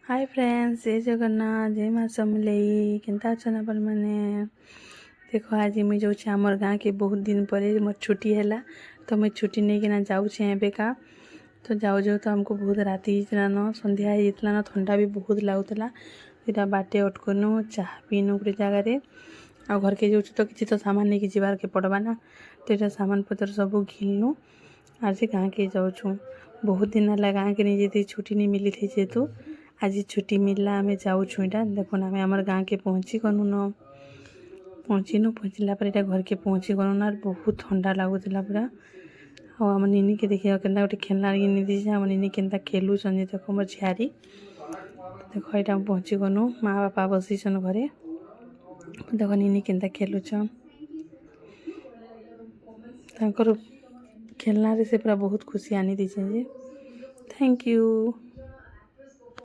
Hi friends, जय जगन्नाथ, जय माँ समलेई। केनता अछन आपण मैंने? देखो आज मुझे जाऊँ आमर गाँ के बहुत दिन पर मोर छुट्टी है, तो मुझे छुट्टी नहीं किना जाऊँ एबेका। तो जाऊ जाऊ तो हमको बहुत राति न संध्या होता न, ठंडा भी बहुत लगुला। इटा बाटे अटकनु चाह पीनु गोटे जगार आ घर के जाऊँ तो किसी तो सामान नहीं जीवार के पड़वा ना, तो यहाँ सामान पतर सब घिलनु आज गाँ के जाऊँ। बहुत दिन है गाँ के नहीं जाती, छुट्टी नहीं मिली थी जेहेतु आज छुट्टी मिलला आम जाऊँ। यहाँ देखो आम आम गाँ के पहुँची गनु न, पहुँचला घर के पहुँची गनु ना। बहुत ठंडा लगुला पूरा। आम निनी के देखिए के गोटे खेलना गिनी दी, आम निनी के खेलुन। देखो मोर झियारी, देखो यहाँ पहुँची गनु। माँ बापा बसीसन घरे, देखो निनी के खेलुन। खेलना से पूरा बहुत खुशी आनी दीजिए। Thank you.